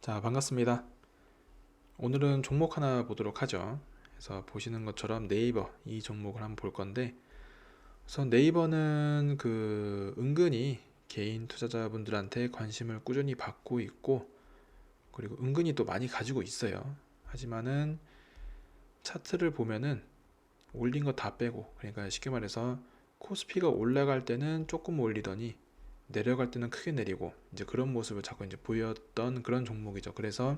자, 반갑습니다. 오늘은 종목 하나 보도록 하죠. 그래서 보시는 것처럼 네이버 이 종목을 한번 볼 건데, 우선 네이버는 은근히 개인 투자자분들한테 관심을 꾸준히 받고 있고, 그리고 은근히 또 많이 가지고 있어요. 하지만은 차트를 보면은 올린 거 다 빼고, 그러니까 쉽게 말해서 코스피가 올라갈 때는 조금 올리더니 내려갈 때는 크게 내리고, 이제 그런 모습을 자꾸 이제 보였던 그런 종목이죠. 그래서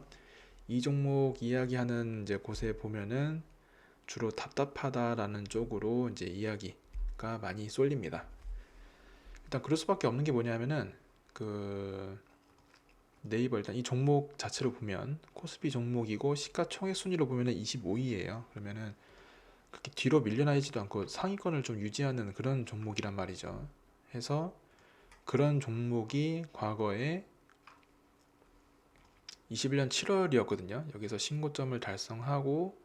이 종목 이야기하는 이제 곳에 보면은 주로 답답하다라는 쪽으로 이제 이야기가 많이 쏠립니다. 일단 그럴 수밖에 없는 게 뭐냐면은 그 네이버 일단 이 종목 자체로 보면 코스피 종목이고 시가총액 순위로 보면은 25위예요. 그러면은 그렇게 뒤로 밀려나지도 않고 상위권을 좀 유지하는 그런 종목이란 말이죠. 해서 그런 종목이 과거에 21년 7월이었거든요. 여기서 신고점을 달성하고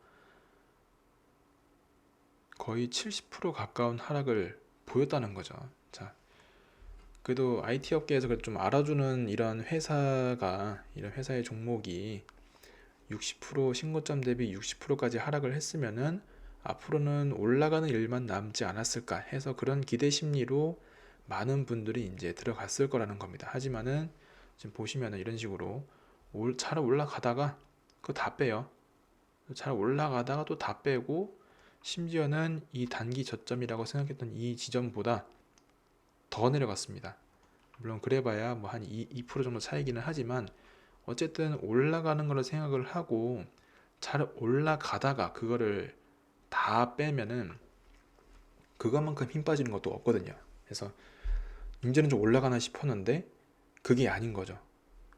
거의 70% 가까운 하락을 보였다는 거죠. 자, 그래도 IT 업계에서 그래도 좀 알아주는 이런 회사의 종목이 60% 신고점 대비 60%까지 하락을 했으면은 앞으로는 올라가는 일만 남지 않았을까 해서 그런 기대 심리로 많은 분들이 이제 들어갔을 거라는 겁니다. 하지만은 지금 보시면은 이런 식으로 잘 올라가다가 그거 다 빼요. 잘 올라가다가 또 다 빼고 심지어는 이 단기 저점이라고 생각했던 이 지점보다 더 내려갔습니다. 물론 그래봐야 뭐 한 2% 정도 차이기는 하지만 어쨌든 올라가는 거를 생각을 하고 잘 올라가다가 그거를 다 빼면은 그것만큼 힘 빠지는 것도 없거든요. 그래서 이제는 좀 올라가나 싶었는데 그게 아닌 거죠.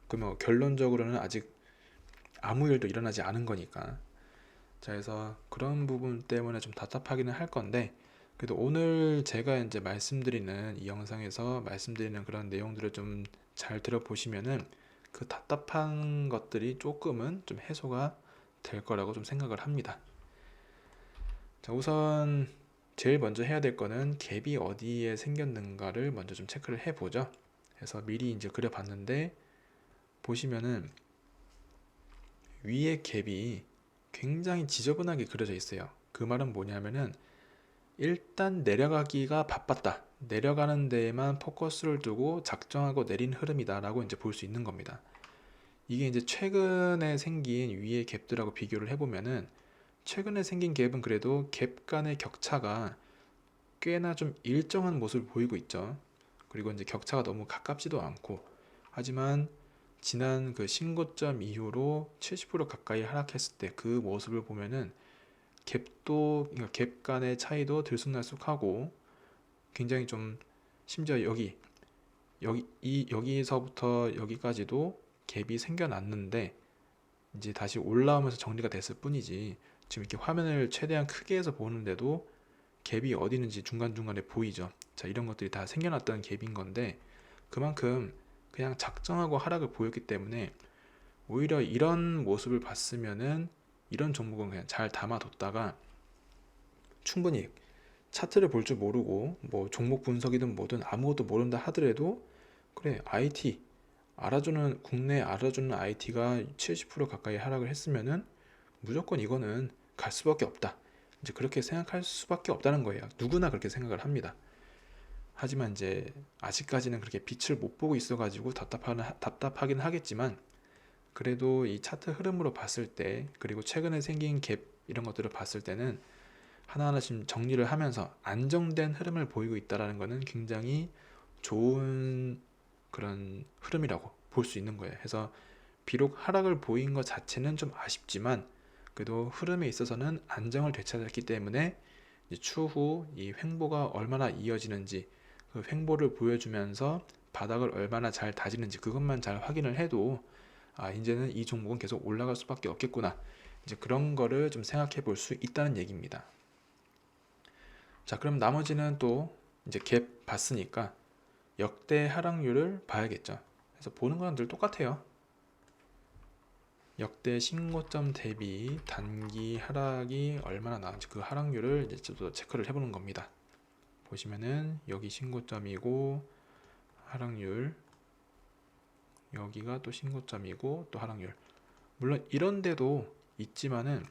그러면 결론적으로는 아직 아무 일도 일어나지 않은 거니까. 자, 그래서 그런 부분 때문에 좀 답답하기는 할 건데, 그래도 오늘 제가 이제 말씀드리는 이 영상에서 말씀드리는 그런 내용들을 좀 잘 들어보시면은 그 답답한 것들이 조금은 좀 해소가 될 거라고 좀 생각을 합니다. 자, 우선 제일 먼저 해야 될 거는 갭이 어디에 생겼는가를 먼저 좀 체크를 해 보죠. 그래서 미리 이제 그려봤는데 보시면은 위에 갭이 굉장히 지저분하게 그려져 있어요. 그 말은 뭐냐면은 일단 내려가기가 바빴다. 내려가는 데에만 포커스를 두고 작정하고 내린 흐름이다 라고 이제 볼 수 있는 겁니다. 이게 이제 최근에 생긴 위의 갭들하고 비교를 해보면은 최근에 생긴 갭은 그래도 갭 간의 격차가 꽤나 좀 일정한 모습을 보이고 있죠. 그리고 이제 격차가 너무 가깝지도 않고, 하지만 지난 그 신고점 이후로 70% 가까이 하락했을 때 그 모습을 보면은 갭도, 그러니까 갭 간의 차이도 들쑥날쑥하고 굉장히 좀, 심지어 여기서부터 여기까지도 갭이 생겨났는데 이제 다시 올라오면서 정리가 됐을 뿐이지, 지금 이렇게 화면을 최대한 크게 해서 보는데도 갭이 어디 있는지 중간중간에 보이죠. 자, 이런 것들이 다 생겨났던 갭인 건데 그만큼 그냥 작정하고 하락을 보였기 때문에 오히려 이런 모습을 봤으면은 이런 종목은 그냥 잘 담아뒀다가 충분히 차트를 볼 줄 모르고 뭐 종목 분석이든 뭐든 아무것도 모른다 하더라도 그래, IT 알아주는 국내 알아주는 IT가 70% 가까이 하락을 했으면은 무조건 이거는 갈 수밖에 없다. 이제 그렇게 생각할 수밖에 없다는 거예요. 누구나 그렇게 생각을 합니다. 하지만 이제 아직까지는 그렇게 빛을 못 보고 있어가지고 답답하긴 하겠지만 그래도 이 차트 흐름으로 봤을 때 그리고 최근에 생긴 갭 이런 것들을 봤을 때는 하나하나씩 정리를 하면서 안정된 흐름을 보이고 있다는 것은 굉장히 좋은 그런 흐름이라고 볼 수 있는 거예요. 그래서 비록 하락을 보인 것 자체는 좀 아쉽지만 그래도 흐름에 있어서는 안정을 되찾았기 때문에 추후 이 횡보가 얼마나 이어지는지 그 횡보를 보여주면서 바닥을 얼마나 잘 다지는지 그것만 잘 확인을 해도 이제는 이 종목은 계속 올라갈 수밖에 없겠구나, 이제 그런 거를 좀 생각해 볼 수 있다는 얘기입니다. 자, 그럼 나머지는 또 이제 갭 봤으니까 역대 하락률을 봐야겠죠. 그래서 보는 거랑 늘 똑같아요. 역대 신고점 대비 단기 하락이 얼마나 나는지 그 하락률을 이제 또 체크를 해보는 겁니다. 보시면은 여기 신고점이고 하락률 여기가 또 신고점이고 또 하락률. 물론 이런 데도 있지만은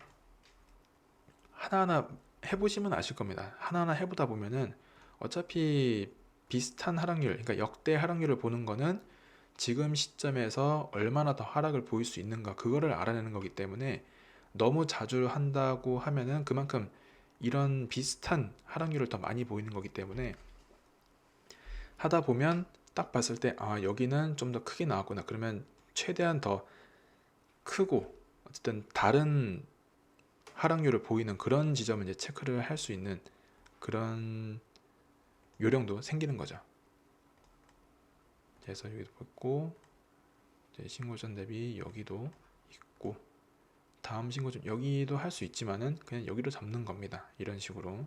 하나하나 해보시면 아실 겁니다. 하나하나 해보다 보면은 어차피 비슷한 하락률, 그러니까 역대 하락률을 보는 거는 지금 시점에서 얼마나 더 하락을 보일 수 있는가, 그거를 알아내는 거기 때문에 너무 자주 한다고 하면은 그만큼 이런 비슷한 하락률을 더 많이 보이는 거기 때문에 하다 보면 딱 봤을 때 아, 여기는 좀 더 크게 나왔구나. 그러면 최대한 더 크고 어쨌든 다른 하락률을 보이는 그런 지점을 이제 체크를 할 수 있는 그런 요령도 생기는 거죠. 그래서 여기도 있고 신고점 대비 여기도 있고 다음 신고점 여기도 할 수 있지만은 그냥 여기로 잡는 겁니다. 이런 식으로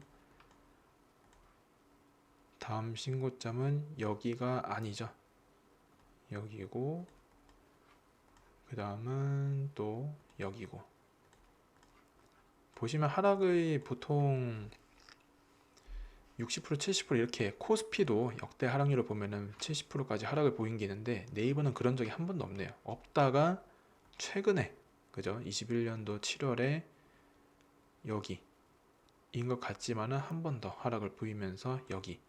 다음 신고점은 여기가 아니죠. 여기고 그 다음은 또 여기고 보시면 하락의 보통 60% 70% 이렇게 코스피도 역대 하락률을 보면은 70%까지 하락을 보인 게 있는데 네이버는 그런 적이 한 번도 없네요. 없다가 최근에 그죠? 21년도 7월에 여기인 것 같지만은 한 번 더 하락을 보이면서 여기.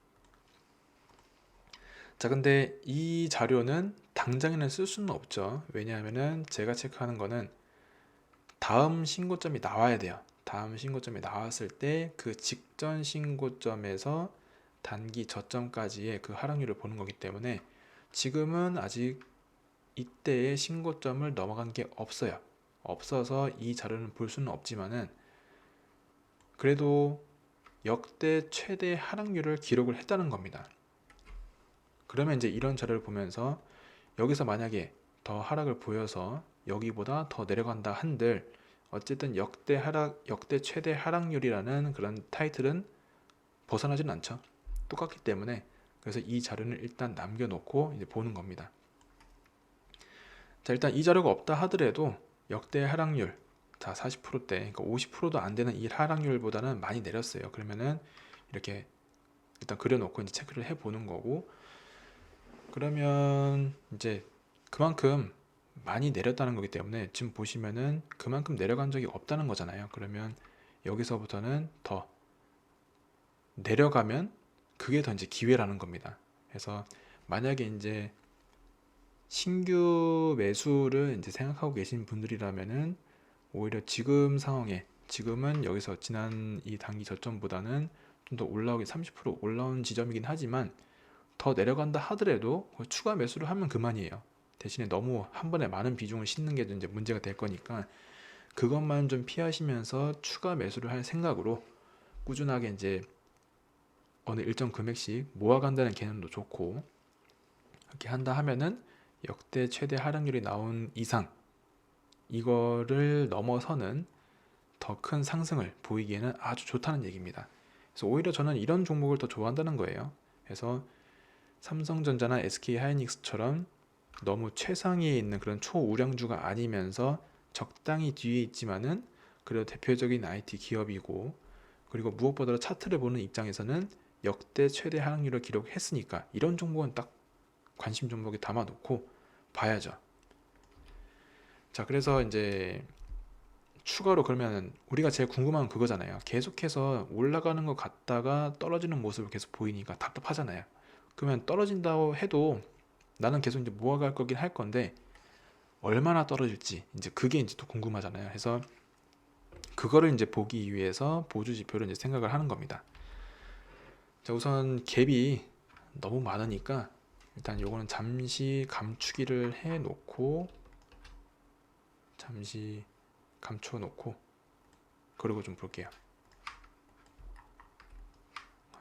자, 근데 이 자료는 당장에는 쓸 수는 없죠. 왜냐하면은 제가 체크하는 거는 다음 신고점이 나와야 돼요. 다음 신고점이 나왔을 때 그 직전 신고점에서 단기 저점까지의 그 하락률을 보는 거기 때문에 지금은 아직 이때의 신고점을 넘어간 게 없어요. 없어서 이 자료는 볼 수는 없지만은 그래도 역대 최대 하락률을 기록을 했다는 겁니다. 그러면 이제 이런 자료를 보면서 여기서 만약에 더 하락을 보여서 여기보다 더 내려간다 한들 어쨌든 역대 최대 하락률이라는 그런 타이틀은 벗어나진 않죠. 똑같기 때문에 그래서 이 자료는 일단 남겨놓고 이제 보는 겁니다. 자, 일단 이 자료가 없다 하더라도 역대 하락률 자 40%대 그러니까 50%도 안 되는 이 하락률보다는 많이 내렸어요. 그러면은 이렇게 일단 그려놓고 이제 체크를 해보는 거고 그러면 이제 그만큼 많이 내렸다는 거기 때문에 지금 보시면은 그만큼 내려간 적이 없다는 거잖아요. 그러면 여기서부터는 더 내려가면 그게 더 이제 기회라는 겁니다. 그래서 만약에 이제 신규 매수를 이제 생각하고 계신 분들이라면은 오히려 지금 상황에 지금은 여기서 지난 이 단기 저점보다는 좀 더 올라오기 30% 올라온 지점이긴 하지만 더 내려간다 하더라도 추가 매수를 하면 그만이에요. 대신에 너무 한 번에 많은 비중을 싣는 게 이제 문제가 될 거니까 그것만 좀 피하시면서 추가 매수를 할 생각으로 꾸준하게 이제 어느 일정 금액씩 모아간다는 개념도 좋고 이렇게 한다 하면은 역대 최대 하락률이 나온 이상 이거를 넘어서는 더 큰 상승을 보이기에는 아주 좋다는 얘기입니다. 그래서 오히려 저는 이런 종목을 더 좋아한다는 거예요. 그래서 삼성전자나 SK하이닉스처럼 너무 최상위에 있는 그런 초우량주가 아니면서 적당히 뒤에 있지만은 그래도 대표적인 IT 기업이고 그리고 무엇보다도 차트를 보는 입장에서는 역대 최대 하락률을 기록했으니까 이런 종목은 딱 관심 종목에 담아놓고 봐야죠. 자, 그래서 이제 추가로 그러면 우리가 제일 궁금한 건 그거잖아요. 계속해서 올라가는 것 같다가 떨어지는 모습을 계속 보이니까 답답하잖아요. 그러면 떨어진다고 해도 나는 계속 이제 모아갈 거긴 할 건데 얼마나 떨어질지 이제 그게 이제 또 궁금하잖아요. 그래서 그거를 이제 보기 위해서 보주 지표를 이제 생각을 하는 겁니다. 자, 우선 갭이 너무 많으니까 일단 요거는 잠시 감추기를 해 놓고 잠시 감춰 놓고 그리고 좀 볼게요.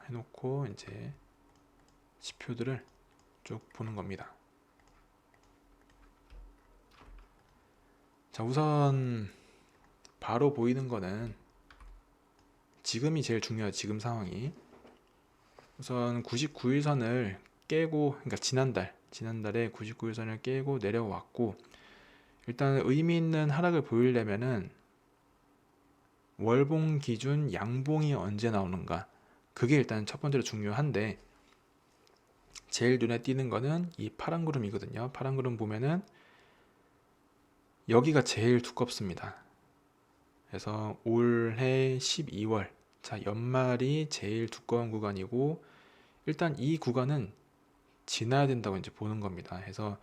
해 놓고 이제 지표들을 쭉 보는 겁니다. 자, 우선 바로 보이는 거는 지금이 제일 중요해요. 지금 상황이 우선 99일선을 깨고 그러니까 지난달에 99일선을 깨고 내려왔고 일단 의미 있는 하락을 보이려면은 월봉 기준 양봉이 언제 나오는가 그게 일단 첫 번째로 중요한데 제일 눈에 띄는 거는 이 파란 구름이거든요. 파란 구름 보면은 여기가 제일 두껍습니다. 그래서 올해 12월, 자, 연말이 제일 두꺼운 구간이고, 일단 이 구간은 지나야 된다고 이제 보는 겁니다. 그래서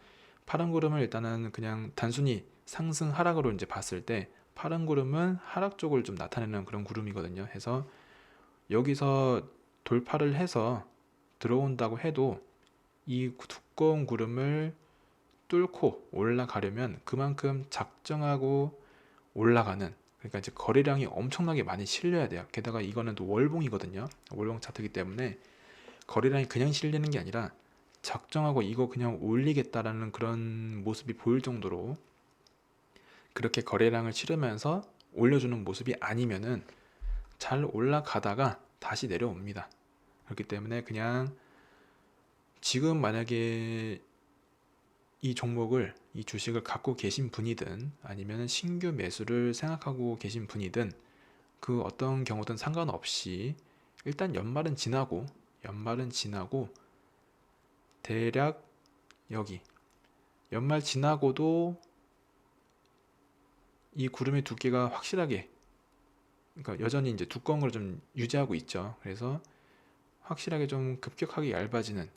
파란 구름을 일단은 그냥 단순히 상승 하락으로 이제 봤을 때 파란 구름은 하락 쪽을 좀 나타내는 그런 구름이거든요. 해서 여기서 돌파를 해서 들어온다고 해도 이 두꺼운 구름을 뚫고 올라가려면 그만큼 작정하고 올라가는, 그러니까 이제 거래량이 엄청나게 많이 실려야 돼요. 게다가 이거는 또 월봉이거든요. 월봉 차트이기 때문에 거래량이 그냥 실리는 게 아니라 작정하고 이거 그냥 올리겠다라는 그런 모습이 보일 정도로 그렇게 거래량을 치르면서 올려주는 모습이 아니면은 잘 올라가다가 다시 내려옵니다. 그렇기 때문에 그냥 지금 만약에 이 종목을, 이 주식을 갖고 계신 분이든 아니면 신규 매수를 생각하고 계신 분이든 그 어떤 경우든 상관없이 일단 연말은 지나고 대략 여기 연말 지나고도 이 구름의 두께가 확실하게, 그러니까 여전히 이제 두꺼운 걸 좀 유지하고 있죠. 그래서 확실하게 좀 급격하게 얇아지는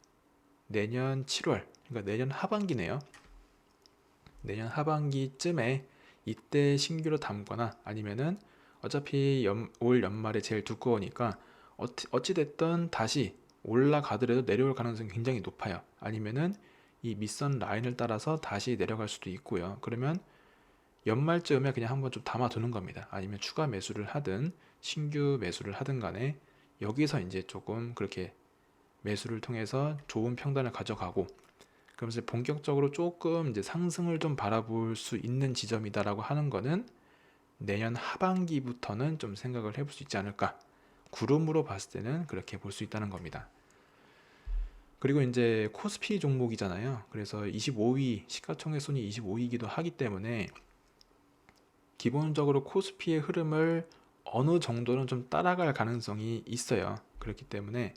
내년 7월, 그러니까 내년 하반기네요. 내년 하반기쯤에 이때 신규로 담거나 아니면은 어차피 올 연말에 제일 두꺼우니까 어찌됐든 다시 올라가더라도 내려올 가능성이 굉장히 높아요. 아니면은 이 밑선 라인을 따라서 다시 내려갈 수도 있고요. 그러면 연말쯤에 그냥 한번 좀 담아두는 겁니다. 아니면 추가 매수를 하든 신규 매수를 하든 간에 여기서 이제 조금 그렇게 매수를 통해서 좋은 평단을 가져가고, 그러면서 본격적으로 조금 이제 상승을 좀 바라볼 수 있는 지점이다라고 하는 거는 내년 하반기부터는 좀 생각을 해볼 수 있지 않을까. 구름으로 봤을 때는 그렇게 볼 수 있다는 겁니다. 그리고 이제 코스피 종목이잖아요. 그래서 25위, 시가총액순위 25위이기도 하기 때문에 기본적으로 코스피의 흐름을 어느 정도는 좀 따라갈 가능성이 있어요. 그렇기 때문에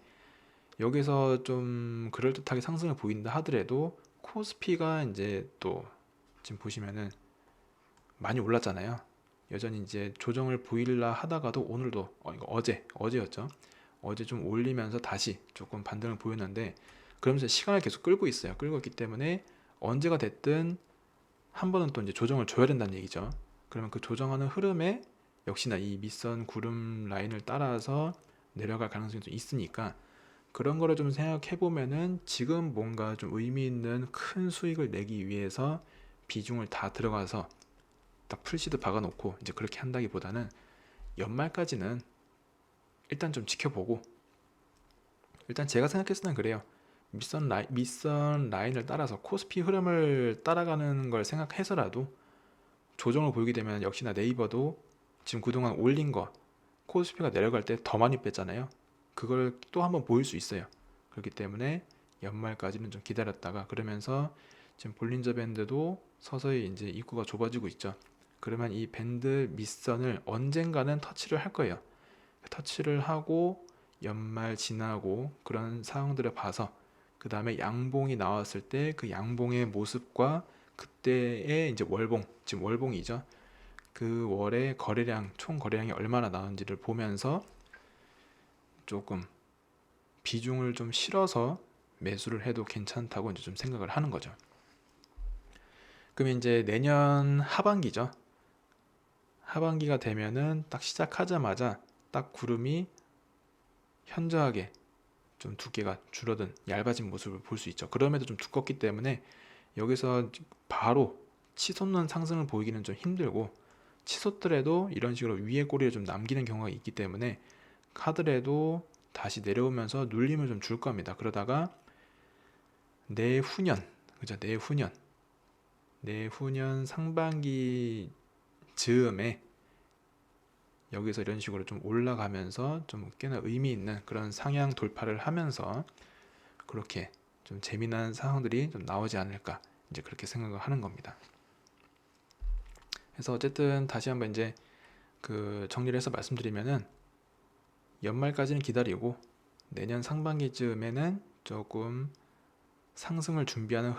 여기서 좀 그럴듯하게 상승을 보인다 하더라도 코스피가 이제 또 지금 보시면은 많이 올랐잖아요. 여전히 이제 조정을 보일라 하다가도 오늘도 이거 어제였죠. 어제 좀 올리면서 다시 조금 반등을 보였는데 그러면서 시간을 계속 끌고 있어요. 끌고 있기 때문에 언제가 됐든 한 번은 또 이제 조정을 줘야 된다는 얘기죠. 그러면 그 조정하는 흐름에 역시나 이 밑선 구름 라인을 따라서 내려갈 가능성이 좀 있으니까 그런 거를 좀 생각해 보면은 지금 뭔가 좀 의미 있는 큰 수익을 내기 위해서 비중을 다 들어가서 딱 풀시드 박아 놓고 이제 그렇게 한다기보다는 연말까지는 일단 좀 지켜보고, 일단 제가 생각했을 땐 그래요. 밑선 라인을 따라서 코스피 흐름을 따라가는 걸 생각해서라도 조정을 보이게 되면 역시나 네이버도 지금 그동안 올린 거 코스피가 내려갈 때 더 많이 뺐잖아요. 그걸 또 한번 보일 수 있어요. 그렇기 때문에 연말까지는 좀 기다렸다가, 그러면서 지금 볼린저 밴드도 서서히 이제 입구가 좁아지고 있죠. 그러면 이 밴드 밑선을 언젠가는 터치를 할 거예요. 터치를 하고 연말 지나고 그런 상황들을 봐서 그 다음에 양봉이 나왔을 때 그 양봉의 모습과 그때의 이제 월봉, 지금 월봉이죠. 그 월의 거래량, 총 거래량이 얼마나 나오는지를 보면서 조금 비중을 좀 실어서 매수를 해도 괜찮다고 이제 좀 생각을 하는 거죠. 그럼 이제 내년 하반기죠. 하반기가 되면은 딱 시작하자마자 딱 구름이 현저하게 좀 두께가 줄어든 얇아진 모습을 볼 수 있죠. 그럼에도 좀 두껍기 때문에 여기서 바로 치솟는 상승을 보이기는 좀 힘들고, 치솟더라도 이런 식으로 위에 꼬리를 좀 남기는 경우가 있기 때문에 하더라도 다시 내려오면서 눌림을 좀 줄 겁니다. 그러다가 내후년, 그죠? 내후년 상반기 즈음에 여기서 이런 식으로 좀 올라가면서 좀 꽤나 의미 있는 그런 상향 돌파를 하면서 그렇게 좀 재미난 상황들이 좀 나오지 않을까, 이제 그렇게 생각을 하는 겁니다. 그래서 어쨌든 다시 한번 이제 그 정리를 해서 말씀드리면은 연말까지는 기다리고 내년 상반기쯤에는 조금 상승을 준비하는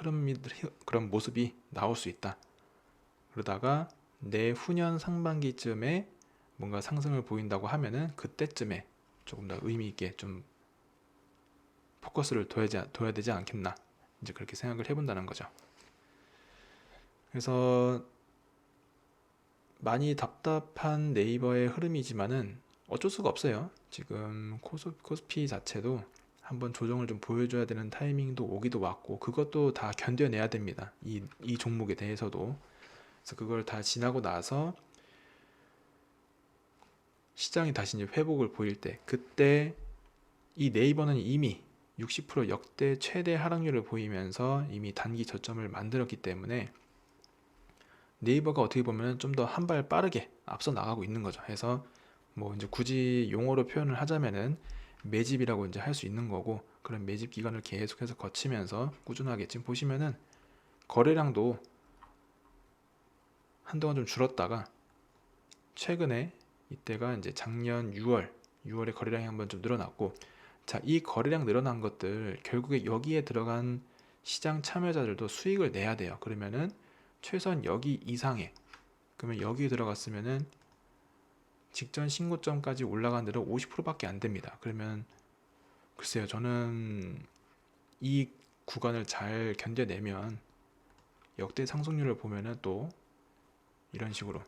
그런 모습이 나올 수 있다. 그러다가 내후년 상반기쯤에 뭔가 상승을 보인다고 하면은 그때쯤에 조금 더 의미 있게 좀 포커스를 둬야 되지 않겠나, 이제 그렇게 생각을 해본다는 거죠. 그래서 많이 답답한 네이버의 흐름이지만은 어쩔 수가 없어요. 지금 코스피 자체도 한번 조정을 좀 보여줘야 되는 타이밍도 오기도 왔고, 그것도 다 견뎌내야 됩니다. 이 종목에 대해서도. 그래서 그걸 다 지나고 나서 시장이 다시 이제 회복을 보일 때, 그때 이 네이버는 이미 60% 역대 최대 하락률을 보이면서 이미 단기 저점을 만들었기 때문에 네이버가 어떻게 보면 좀 더 한 발 빠르게 앞서 나가고 있는 거죠. 해서 뭐 이제 굳이 용어로 표현을 하자면은 매집이라고 이제 할 수 있는 거고, 그런 매집 기간을 계속해서 거치면서 꾸준하게 지금 보시면은 거래량도 한동안 좀 줄었다가 최근에 이때가 이제 작년 6월에 거래량이 한번 좀 늘어났고, 자, 이 거래량 늘어난 것들 결국에 여기에 들어간 시장 참여자들도 수익을 내야 돼요. 그러면은 최소한 여기 이상의, 그러면 여기 들어갔으면은 직전 신고점까지 올라간 데로 50%밖에 안 됩니다. 그러면 글쎄요, 저는 이 구간을 잘 견뎌내면 역대 상승률을 보면은 또 이런 식으로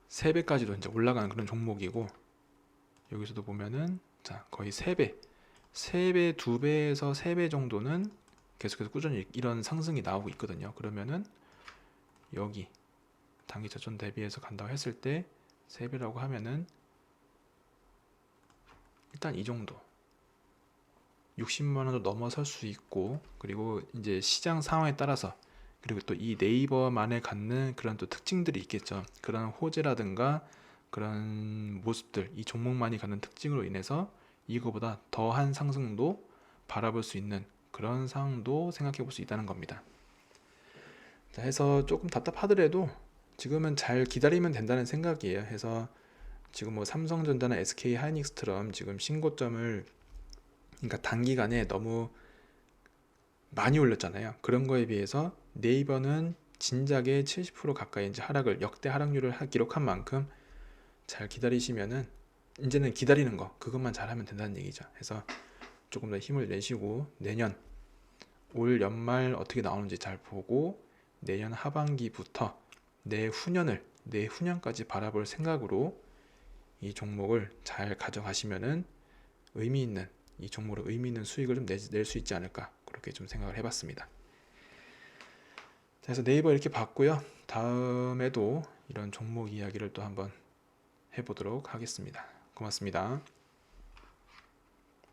3배까지도 이제 올라가는 그런 종목이고, 여기서도 보면은 자, 거의 3배, 2배에서 3배 정도는 계속해서 꾸준히 이런 상승이 나오고 있거든요. 그러면은 여기 단기 저점 대비해서 간다고 했을 때 3배라고 하면은 일단 이 정도 60만 원도 넘어설 수 있고, 그리고 이제 시장 상황에 따라서, 그리고 또 이 네이버만에 갖는 그런 또 특징들이 있겠죠. 그런 호재라든가 그런 모습들, 이 종목만이 갖는 특징으로 인해서 이거보다 더한 상승도 바라볼 수 있는 그런 상황도 생각해 볼 수 있다는 겁니다. 자, 해서 조금 답답하더라도 지금은 잘 기다리면 된다는 생각이에요. 해서 지금 뭐 삼성전자나 SK 하이닉스처럼 지금 신고점을, 그러니까 단기간에 너무 많이 올렸잖아요. 그런 거에 비해서 네이버는 진작에 70% 가까이 이제 역대 하락률을 기록한 만큼 잘 기다리시면은, 이제는 기다리는 거 그것만 잘하면 된다는 얘기죠. 해서 조금 더 힘을 내시고 내년 올 연말 어떻게 나오는지 잘 보고 내년 하반기부터 내후년까지 바라볼 생각으로 이 종목을 잘 가져가시면은 이 종목으로 의미 있는 수익을 좀 낼 수 있지 않을까, 그렇게 좀 생각을 해봤습니다. 그래서 네이버 이렇게 봤고요. 다음에도 이런 종목 이야기를 또 한번 해보도록 하겠습니다. 고맙습니다.